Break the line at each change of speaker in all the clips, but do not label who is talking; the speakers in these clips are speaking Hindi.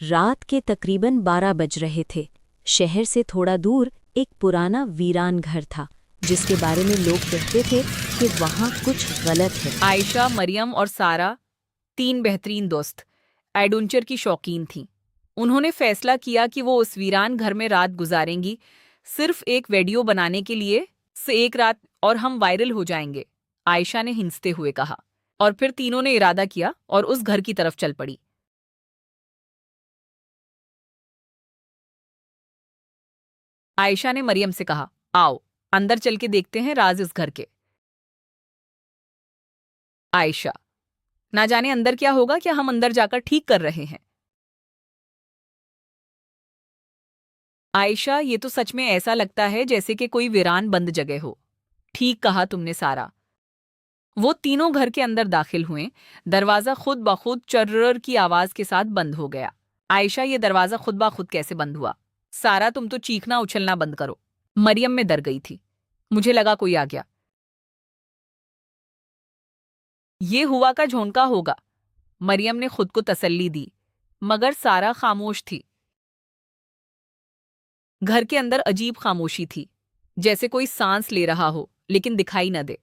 रात के तकरीबन 12 बज रहे थे। शहर से थोड़ा दूर एक पुराना वीरान घर था जिसके बारे में लोग कहते थे कि वहाँ कुछ गलत है।
आयशा, मरियम और सारा, 3 बेहतरीन दोस्त, एडवेंचर की शौकीन थीं। उन्होंने फैसला किया कि वो उस वीरान घर में रात गुजारेंगी, सिर्फ एक वीडियो बनाने के लिए। एक रात और हम वायरल हो जाएंगे, आयशा ने हिंसते हुए कहा। और फिर तीनों ने इरादा किया और उस घर की तरफ चल पड़ी। आयशा ने मरियम से कहा, आओ अंदर चल के देखते हैं राज इस घर के। आयशा, ना जाने अंदर क्या होगा, क्या हम अंदर जाकर ठीक कर रहे हैं। आयशा, ये तो सच में ऐसा लगता है जैसे कि कोई वीरान बंद जगह हो। ठीक कहा तुमने सारा। वो तीनों घर के अंदर दाखिल हुए। दरवाजा खुद ब खुद चर्रर की आवाज के साथ बंद हो गया। आयशा, ये दरवाजा खुद ब खुद कैसे बंद हुआ? सारा, तुम तो चीखना उछलना बंद करो। मरियम में डर गई थी। मुझे लगा कोई आ गया। ये हुआ का झोंका होगा, मरियम ने खुद को तसल्ली दी, मगर सारा खामोश थी। घर के अंदर अजीब खामोशी थी, जैसे कोई सांस ले रहा हो लेकिन दिखाई न दे।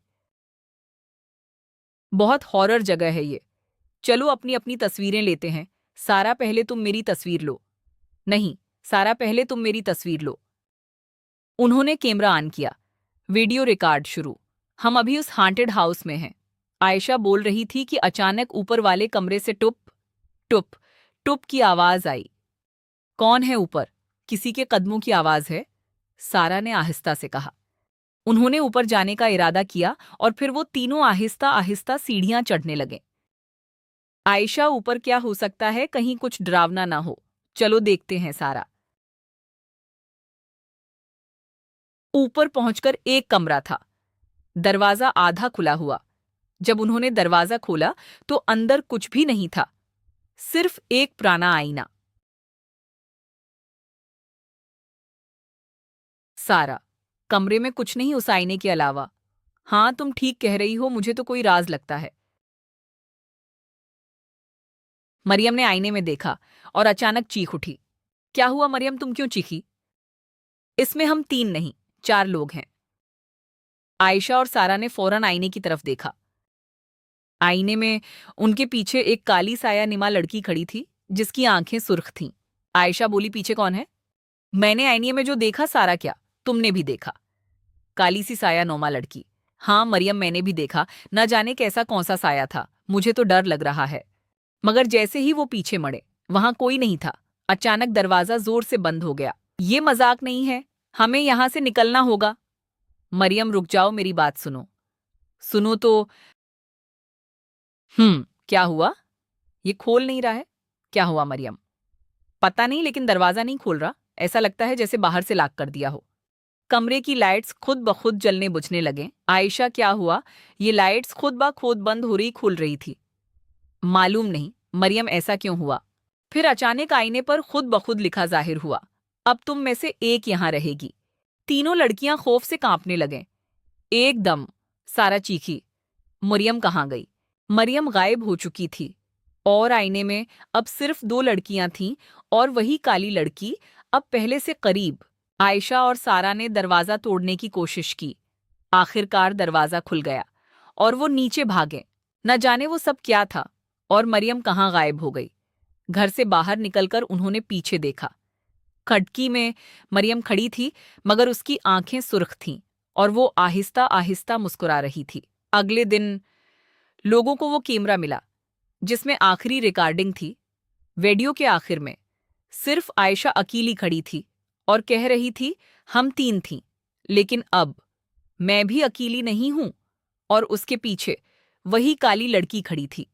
बहुत हॉरर जगह है ये। चलो अपनी अपनी तस्वीरें लेते हैं। सारा, पहले तुम मेरी तस्वीर लो। नहीं, सारा, पहले तुम मेरी तस्वीर लो। उन्होंने कैमरा ऑन किया। वीडियो रिकॉर्ड शुरू। हम अभी उस हांटेड हाउस में हैं। आयशा बोल रही थी कि अचानक ऊपर वाले कमरे से टुप टुप टुप की आवाज आई। कौन है ऊपर? किसी के कदमों की आवाज है, सारा ने आहिस्ता से कहा। उन्होंने ऊपर जाने का इरादा किया और फिर वो तीनों आहिस्ता आहिस्ता सीढ़ियां चढ़ने लगे। आयशा, ऊपर क्या हो सकता है? कहीं कुछ डरावना ना हो। चलो देखते हैं सारा। ऊपर पहुंचकर एक कमरा था। दरवाजा आधा खुला हुआ। जब उन्होंने दरवाजा खोला तो अंदर कुछ भी नहीं था, सिर्फ एक पुराना आईना। सारा, कमरे में कुछ नहीं उस आईने के अलावा। हाँ, तुम ठीक कह रही हो, मुझे तो कोई राज लगता है। मरियम ने आईने में देखा और अचानक चीख उठी। क्या हुआ मरियम, तुम क्यों चीखी? इसमें हम 3 नहीं, 4 लोग हैं। आयशा और सारा ने फौरन आईने की तरफ देखा। आईने में उनके पीछे एक काली साया निमा लड़की खड़ी थी जिसकी आंखें सुर्ख थीं। आयशा बोली, पीछे कौन है? मैंने आईने में जो देखा, सारा, क्या तुमने भी देखा? काली सी साया नोमा लड़की। हाँ मरियम, मैंने भी देखा। न जाने कैसा कौन सा साया था, मुझे तो डर लग रहा है। मगर जैसे ही वो पीछे मुड़े, वहां कोई नहीं था। अचानक दरवाजा जोर से बंद हो गया। ये मजाक नहीं है, हमें यहां से निकलना होगा। मरियम, रुक जाओ, मेरी बात सुनो। सुनो तो। क्या हुआ? ये खोल नहीं रहा है। क्या हुआ मरियम? पता नहीं, लेकिन दरवाजा नहीं खोल रहा। ऐसा लगता है जैसे बाहर से लॉक कर दिया हो। कमरे की लाइट्स खुद ब खुद जलने बुझने लगे। आयशा, क्या हुआ? ये लाइट्स खुद ब खुद बंद हो रही, खुल रही थी। मालूम नहीं मरियम, ऐसा क्यों हुआ? फिर अचानक आईने पर खुद ब खुद लिखा जाहिर हुआ, अब तुम में से एक यहां रहेगी। तीनों लड़कियां खौफ से कांपने लगें। एकदम सारा चीखी। मरियम कहाँ गई? मरियम गायब हो चुकी थी और आईने में अब सिर्फ 2 लड़कियां थीं और वही काली लड़की, अब पहले से करीब। आयशा और सारा ने दरवाजा तोड़ने की कोशिश की। आखिरकार दरवाजा खुल गया और वो नीचे भागे। न जाने वो सब क्या था और मरियम कहाँ गायब हो गई। घर से बाहर निकलकर उन्होंने पीछे देखा। खिड़की में मरियम खड़ी थी, मगर उसकी आंखें सुर्ख थीं और वो आहिस्ता आहिस्ता मुस्कुरा रही थी। अगले दिन लोगों को वो कैमरा मिला जिसमें आखिरी रिकॉर्डिंग थी। वीडियो के आखिर में सिर्फ आयशा अकेली खड़ी थी और कह रही थी, हम 3 थीं, लेकिन अब मैं भी अकेली नहीं हूं। और उसके पीछे वही काली लड़की खड़ी थी।